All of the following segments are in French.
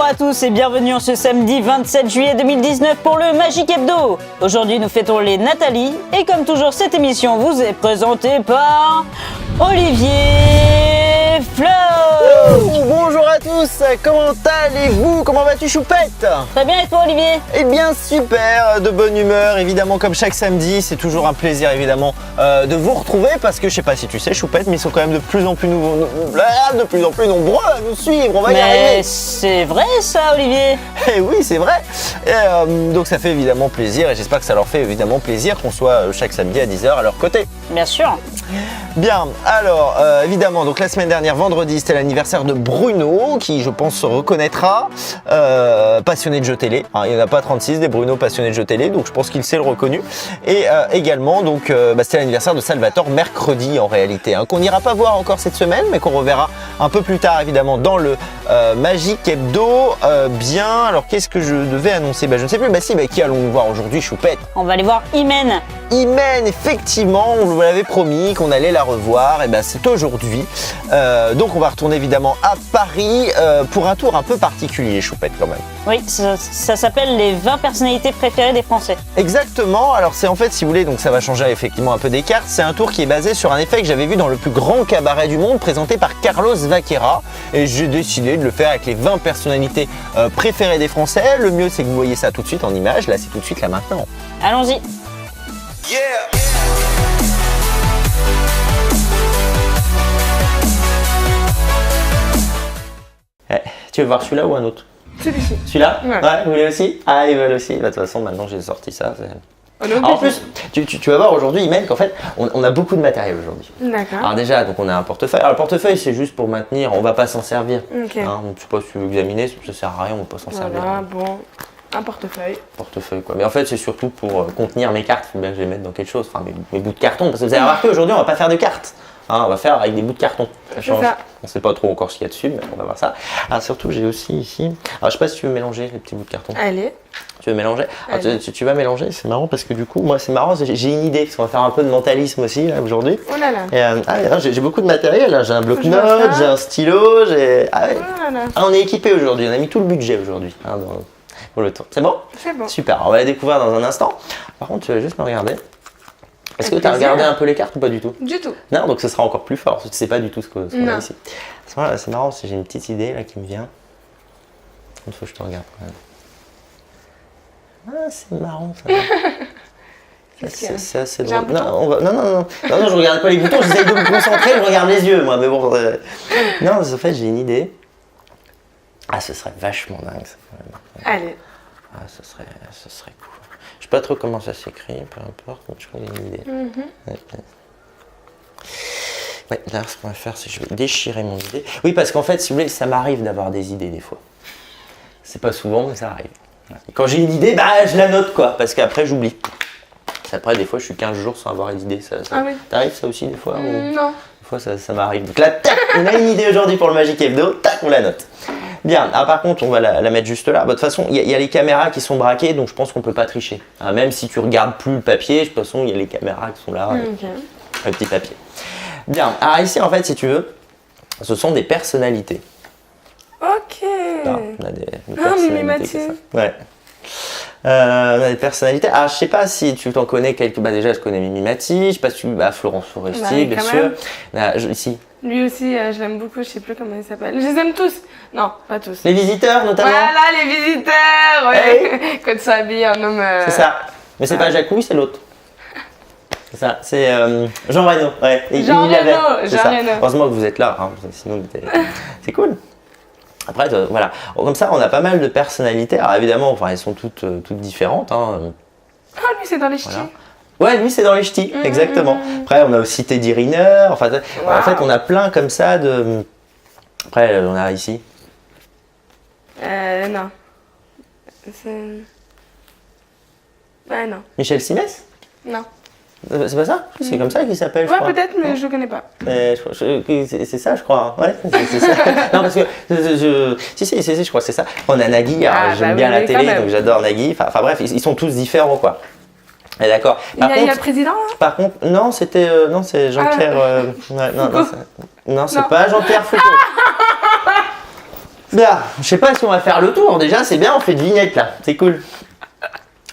Bonjour à tous et bienvenue en ce samedi 27 juillet 2019 pour le Magic Hebdo. Aujourd'hui nous fêtons les Nathalie et comme toujours cette émission vous est présentée par Olivier Flo. Bonjour à tous, comment allez-vous? Comment vas-tu Choupette? Très bien et toi Olivier? Eh bien super, de bonne humeur évidemment comme chaque samedi, c'est toujours un plaisir évidemment de vous retrouver parce que je sais pas si tu sais Choupette mais ils sont quand même de plus en plus nombreux à nous suivre, on va y arriver. Mais c'est vrai ça Olivier? Eh oui c'est vrai, donc ça fait évidemment plaisir et j'espère que ça leur fait évidemment plaisir qu'on soit chaque samedi à 10h à leur côté. Bien sûr. Bien, alors évidemment, donc la semaine dernière, vendredi, c'était l'anniversaire de Bruno, qui je pense se reconnaîtra, passionné de jeux télé. Hein, il n'y en a pas 36 des Bruno passionnés de jeux télé, donc je pense qu'il s'est le reconnu. Et également, donc c'était l'anniversaire de Salvatore mercredi en réalité, hein, qu'on n'ira pas voir encore cette semaine, mais qu'on reverra un peu plus tard évidemment dans le Magic Hebdo. Bien, alors qu'est-ce que je devais annoncer? Je ne sais plus, qui allons-nous voir aujourd'hui Choupette? On va aller voir Imen. Imen, effectivement, on vous l'avait promis qu'on allait la revoir, et c'est aujourd'hui. Donc on va retourner évidemment à Paris pour un tour un peu particulier, Choupette quand même. Oui, ça s'appelle les 20 personnalités préférées des Français. Exactement, alors c'est en fait, si vous voulez, donc ça va changer effectivement un peu des cartes, c'est un tour qui est basé sur un effet que j'avais vu dans le plus grand cabaret du monde, présenté par Carlos Vaquera, et j'ai décidé de le faire avec les 20 personnalités préférées des Français. Le mieux c'est que vous voyez ça tout de suite en image, là c'est tout de suite là maintenant. Allons-y. Yeah. Tu veux voir celui-là ou un autre? Celui-ci. Celui-là? Ouais. Vous voulez aussi? Ah, ils veulent aussi. De toute façon, maintenant j'ai sorti ça. Alors, en plus, tu vas voir aujourd'hui, Imen, qu'en fait, on a beaucoup de matériel aujourd'hui. D'accord. Alors déjà, donc on a un portefeuille. Alors le portefeuille, c'est juste pour maintenir, on va pas s'en servir. Ok. Hein, je sais pas si tu veux examiner, ça sert à rien, on va pas s'en servir. Voilà, bon, un portefeuille. Portefeuille quoi. Mais en fait, c'est surtout pour contenir mes cartes. Il faut bien que je les mette dans quelque chose. Enfin, mes bouts de carton. Parce que vous avez remarqué, aujourd'hui, on va pas faire de cartes. Hein, on va faire avec des bouts de carton. Ça change. Ça. On sait pas trop encore ce qu'il y a dessus, mais on va voir ça. Alors surtout, j'ai aussi ici. Alors je sais pas si tu veux mélanger les petits bouts de carton. Allez. Tu veux mélanger? Alors, tu vas mélanger, c'est marrant parce que du coup, moi c'est marrant, j'ai une idée, parce qu'on va faire un peu de mentalisme aussi là aujourd'hui. Oh là là. J'ai beaucoup de matériel, hein. J'ai un bloc-notes, j'ai un stylo, j'ai. Ah ouais. Oh là là. Ah, on est équipé aujourd'hui, on a mis tout le budget aujourd'hui hein, pour le tour. C'est bon? C'est bon. Super, on va la découvrir dans un instant. Par contre, tu vas juste me regarder. Est-ce que tu as plaisir. regardé un peu les cartes ou pas du tout? Du tout. Non, donc ce sera encore plus fort, parce que tu sais pas du tout ce qu'on Non. a ici. À ce moment-là, c'est marrant, parce que j'ai une petite idée là qui me vient. Il faut que je te regarde quand même. Ah, c'est marrant ça. C'est assez J'ai un drôle. bouton Non, je regarde pas les boutons, j'essaye de me concentrer, je regarde les yeux moi, mais bon. Non, en fait, j'ai une idée. Ah, ce serait vachement dingue ça. Allez. Ah, ce serait cool. Je sais pas trop comment ça s'écrit, peu importe, mais je crois qu'il y a une idée. Ouais, là, ce qu'on va faire, c'est que je vais déchirer mon idée. Oui, parce qu'en fait, si vous voulez, ça m'arrive d'avoir des idées des fois. C'est pas souvent, mais ça arrive. Et quand j'ai une idée, je la note quoi, parce qu'après, j'oublie. Après, des fois, je suis 15 jours sans avoir une idée. Ah oui. T'arrives ça aussi des fois ou... Non. Des fois, ça m'arrive. Donc là, tac, on a une idée aujourd'hui pour le Magic Hebdo, tac, on la note. Bien, alors par contre, on va la mettre juste là. De toute façon, il y a les caméras qui sont braquées, donc je pense qu'on peut pas tricher. Hein, même si tu regardes plus le papier, de toute façon, il y a les caméras qui sont là, le petit papier. Bien, alors ici, en fait, si tu veux, ce sont des personnalités. Ok. Là, on a des Mimi personnalités. Mathieu. Comme ça. Ouais. On a des personnalités. Alors, je sais pas si tu t'en connais quelques. Déjà, je connais Mimi Mati. Je sais pas si tu. Florence Foresti, bien sûr. Ici. Lui aussi, je l'aime beaucoup, je sais plus comment il s'appelle. Je les aime tous. Non, pas tous. Les visiteurs, notamment. Voilà, les visiteurs, ouais. Quand tu s'habille un homme. C'est ça. Mais c'est pas Jacouille, c'est l'autre. C'est ça. C'est Jean Reno. Ouais. Jean Reno. Heureusement que vous êtes là, hein, sinon c'est cool. Après, voilà. Comme ça, on a pas mal de personnalités. Alors évidemment, elles sont toutes différentes. Hein. Ah, lui, c'est dans les ch'tis. Voilà. Ouais, lui, c'est dans les ch'tis, exactement. Après, on a aussi Teddy Riner. En fait, on a plein comme ça de. Après, on a ici. Non. C'est. Non. Michel Simès? Non. C'est pas ça? C'est comme ça qu'il s'appelle, je Ouais, crois. peut-être, mais je le connais pas. C'est ça, je crois. Hein. Ouais, c'est ça. Non, parce que si, je crois que c'est ça. On a Nagui, j'aime bien la télé, donc j'adore Nagui. Enfin bref, ils sont tous différents, quoi. Et d'accord. Il y a le président là? Par contre, non, c'était non, c'est Jean-Pierre. Ouais, non, c'est pas Jean-Pierre Foucault. Bien, je sais pas si on va faire le tour. Déjà, c'est bien, on fait une vignette là. C'est cool.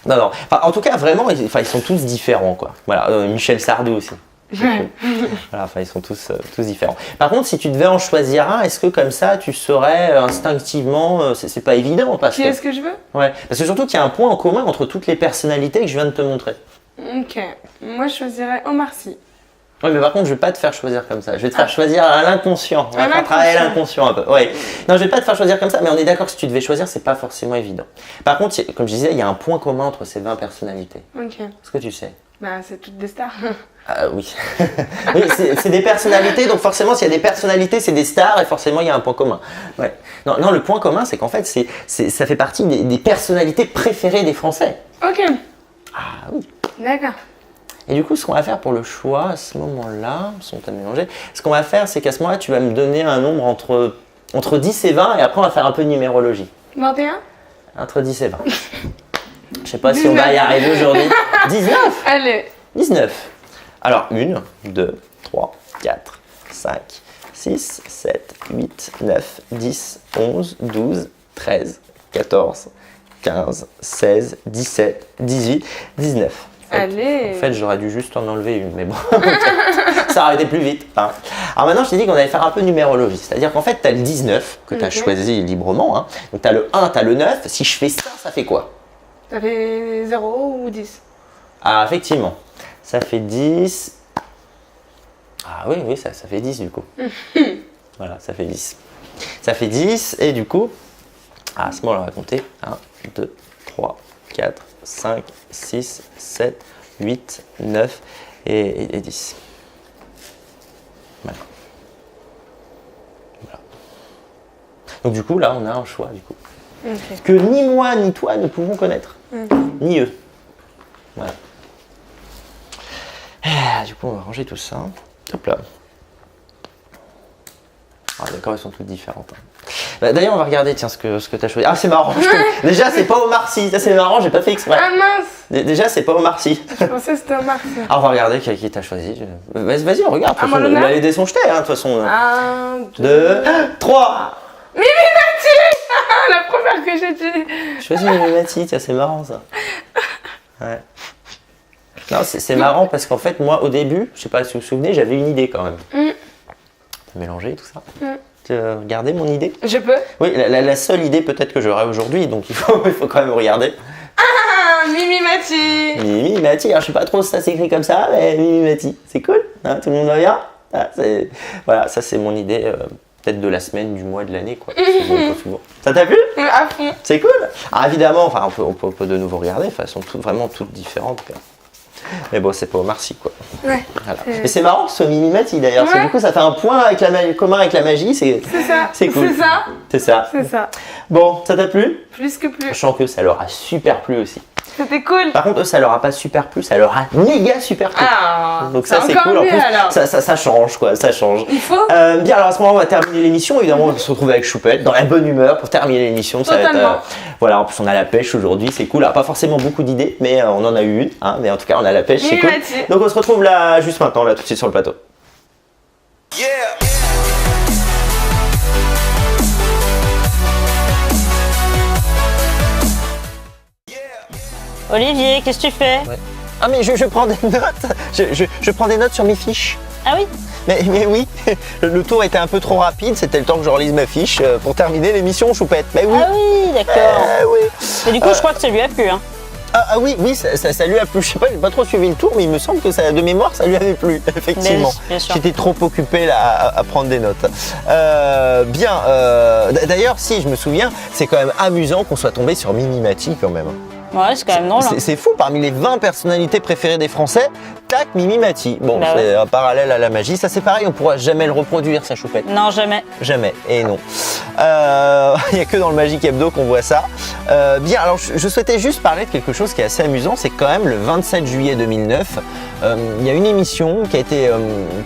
Non. Enfin, en tout cas, vraiment, ils sont tous différents, quoi. Voilà, Michel Sardou aussi. Ouais. Voilà, enfin, ils sont tous différents. Par contre, si tu devais en choisir un, est-ce que comme ça, tu saurais instinctivement, c'est pas évident parce Qui que, est-ce que je veux? ouais, parce que surtout qu'il y a un point en commun entre toutes les personnalités que je viens de te montrer. Ok. Moi, je choisirais Omar Sy. Ouais, mais par contre, je vais pas te faire choisir comme ça. Je vais te faire choisir à l'inconscient. On va À faire travailler l'inconscient. l'inconscient un peu. Ouais. Non, je vais pas te faire choisir comme ça, mais on est d'accord que si tu devais choisir, c'est pas forcément évident. Par contre, comme je disais, il y a un point commun entre ces 20 personnalités. Ok. Est-ce que tu sais? Bah, c'est toutes des stars. Ah oui. Oui, c'est des personnalités, donc forcément, s'il y a des personnalités, c'est des stars, et forcément, il y a un point commun. Ouais. Non, le point commun, c'est qu'en fait, ça fait partie des personnalités préférées des Français. Ok. Ah oui. D'accord. Et du coup, ce qu'on va faire pour le choix, à ce moment-là, si on t'a mélangé, ce qu'on va faire, c'est qu'à ce moment-là, tu vas me donner un nombre entre 10 et 20, et après, on va faire un peu de numérologie. 21? Entre 10 et 20. Je sais pas si on va y arriver aujourd'hui. 19 Allez. 19. Alors, 1, 2, 3, 4, 5, 6, 7, 8, 9, 10, 11, 12, 13, 14, 15, 16, 17, 18, 19. Allez. En fait, j'aurais dû juste en enlever une, mais bon, ça aurait été plus vite. Hein. Alors maintenant, je t'ai dit qu'on allait faire un peu de numérologie. C'est-à-dire qu'en fait, tu as le 19 que tu as Ok. choisi librement. Hein. Donc, tu as le 1, tu as le 9. Si je fais ça fait quoi? Ça fait 0 ou 10? Ah, effectivement. Ça fait 10. Ah oui, ça fait 10 du coup. Voilà, ça fait 10. Ça fait 10 et du coup, à ce moment-là, on va compter 1, 2, 3, 4, 5, 6, 7, 8, 9 et 10. Voilà. Donc du coup, là, on a un choix du coup. Ok. Que ni moi ni toi ne pouvons connaître. Ni eux. Voilà. Du coup, on va ranger tout ça. Hop là. Ah, d'accord, elles sont toutes différentes. Bah, d'ailleurs, on va regarder tiens, ce que tu as choisi. Ah, c'est marrant. Déjà, c'est pas Omar Sy. Ça, c'est marrant, j'ai pas fait exprès. Ah mince. Déjà, c'est pas Omar Sy. Je pensais que c'était Omar Sy. Alors, on va regarder qui t'a choisi. Vas-y, on regarde. De toute moi, façon, l'honneur les dés sont jetés, hein, de toute façon. 1, 2, 3. Mimi Mati. La première que j'ai dit. Choisis Mimi Mati, tiens, c'est marrant ça. Ouais. Non, c'est marrant parce qu'en fait, moi, au début, je sais pas si vous vous souvenez, j'avais une idée quand même. T'as mélangé tout ça. Tu veux regarder mon idée? Je peux? Oui, la seule idée peut-être que j'aurai aujourd'hui, donc il faut quand même regarder. Ah, Mimi Mati. Mimi Mati, alors je sais pas trop si ça s'écrit comme ça, mais Mimi Mati, c'est cool, hein, tout le monde va bien. Ah, voilà, ça c'est mon idée, peut-être de la semaine, du mois, de l'année, quoi. C'est bon, pas souvent. Ça t'a plu? À fond. C'est cool. Alors évidemment, enfin, on peut de nouveau regarder, enfin, elles sont vraiment toutes différentes. Quoi. Mais bon, c'est pas Omar Sy, quoi. Ouais. Voilà. Et c'est marrant que ce soit Mimi Mati d'ailleurs, parce que Ouais. du coup ça fait un point avec commun avec la magie, c'est ça. c'est cool. C'est ça. C'est ça. C'est ça. Bon, ça t'a plu? Plus que plus. Je sens que ça leur a super plu aussi. C'était cool. Par contre, eux, ça leur a pas super plu, ça leur a méga super plu. Ah. Donc ça c'est encore cool, en mieux, plus alors. ça change quoi, ça change. Il faut. Bien, alors à ce moment on va terminer l'émission, évidemment on va se retrouver avec Choupette dans la bonne humeur pour terminer l'émission. Ça va être, Totalement. voilà, en plus on a la pêche aujourd'hui, c'est cool. Alors pas forcément beaucoup d'idées, mais on en a eu une, hein, mais en tout cas on a la pêche, c'est Oui, cool. Mathieu. Donc on se retrouve là juste maintenant, là tout de suite sur le plateau. Olivier, qu'est-ce que tu fais? Ah mais je prends des notes, je prends des notes sur mes fiches. Ah oui? Mais oui, le tour était un peu trop rapide, c'était le temps que je relise ma fiche pour terminer l'émission Choupette. Mais oui. Ah oui, d'accord. Oui. Et du coup, je crois que ça lui a plu, hein. Ah oui, ça lui a plu. Je sais pas, j'ai pas trop suivi le tour, mais il me semble que ça, de mémoire, ça lui avait plu, effectivement. Bien sûr. J'étais trop occupé là à prendre des notes. Bien. D'ailleurs, si je me souviens, c'est quand même amusant qu'on soit tombé sur Mimi Mati quand même. Ouais, c'est quand même drôle. Hein. C'est fou, parmi les 20 personnalités préférées des Français, tac, Mimi Mati. Bon, Bah c'est ouais. un parallèle à la magie. Ça c'est pareil, on pourra jamais le reproduire, ça Choupette. Non, jamais. Jamais, et non. Il n'y a que dans le Magic Hebdo qu'on voit ça. Bien, alors je souhaitais juste parler de quelque chose qui est assez amusant, c'est que quand même le 27 juillet 2009, il y a une émission qui a été,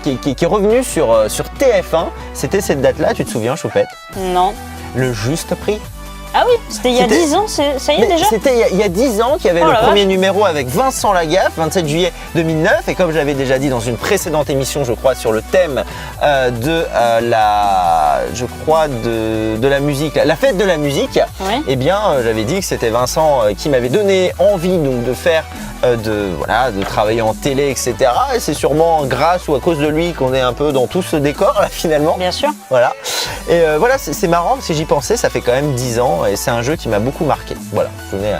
qui est revenue sur TF1. C'était cette date-là, tu te souviens Choupette? Non. Le Juste Prix. Ah oui, c'était il y a C'était- 10 ans, ça y est Mais déjà. c'était il y a 10 ans qu'il y avait Oh le la premier numéro avec Vincent Lagaffe, 27 juillet 2009. Et comme je l'avais déjà dit dans une précédente émission, je crois, sur le thème de la musique, la fête de la musique, Oui. eh bien, j'avais dit que c'était Vincent qui m'avait donné envie donc, de faire, de travailler en télé, etc. Et c'est sûrement grâce ou à cause de lui qu'on est un peu dans tout ce décor, là, finalement. Bien sûr. Voilà. Et voilà, c'est marrant parce que j'y pensais, ça fait quand même 10 ans et c'est un jeu qui m'a beaucoup marqué. Voilà, je tenais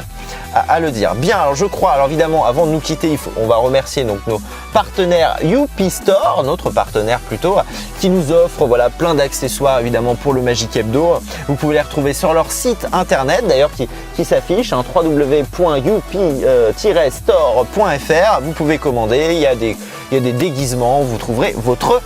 à le dire. Bien, alors je crois, alors évidemment, avant de nous quitter, on va remercier donc nos partenaires Youpi Store, notre partenaire plutôt, qui nous offre voilà, plein d'accessoires évidemment pour le Magic Hebdo. Vous pouvez les retrouver sur leur site internet d'ailleurs qui s'affiche, hein, www.youpi-store.fr. Vous pouvez commander, il y a des déguisements, vous trouverez votre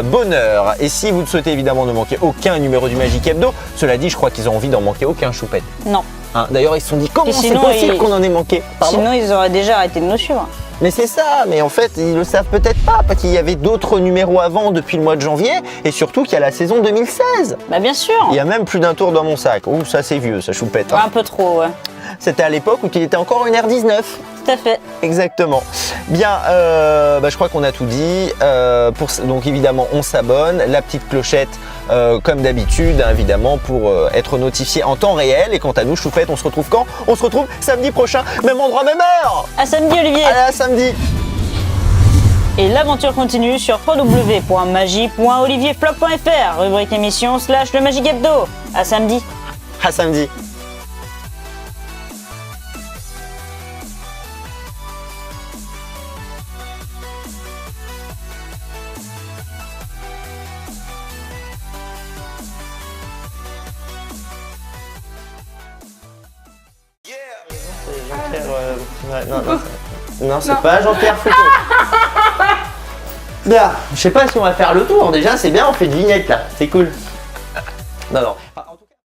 bonheur. Et si vous ne souhaitez évidemment ne manquer aucun numéro du Magic Hebdo, cela dit, je crois qu'ils ont envie d'en manquer aucun, Choupette. Non. Hein, d'ailleurs, ils se sont dit comment Et c'est sinon, possible qu'on en ait manqué. Pardon. Sinon, ils auraient déjà arrêté de nous suivre. Mais c'est ça, mais en fait, ils le savent peut-être pas, parce qu'il y avait d'autres numéros avant depuis le mois de janvier, et surtout qu'il y a la saison 2016. Bah bien sûr. Il y a même plus d'un tour dans mon sac. Ouh, ça c'est vieux, ça Choupette. Hein. Un peu trop, ouais. C'était à l'époque où il était encore une R19. Tout à fait. Exactement. Bien, je crois qu'on a tout dit. Donc évidemment, on s'abonne. La petite clochette, comme d'habitude, hein, évidemment, pour être notifié en temps réel. Et quant à nous, Choupette, on se retrouve quand? On se retrouve samedi prochain, même endroit, même heure. À samedi, Olivier. Allez, à samedi. Et l'aventure continue sur www.magie.olivierflop.fr, rubrique émission / le Magic Hebdo. À samedi. À samedi. Non, c'est pas Jean-Pierre Foucault. Bien, je sais pas si on va faire le tour. Déjà, c'est bien, on fait une vignette là. C'est cool. Non, non.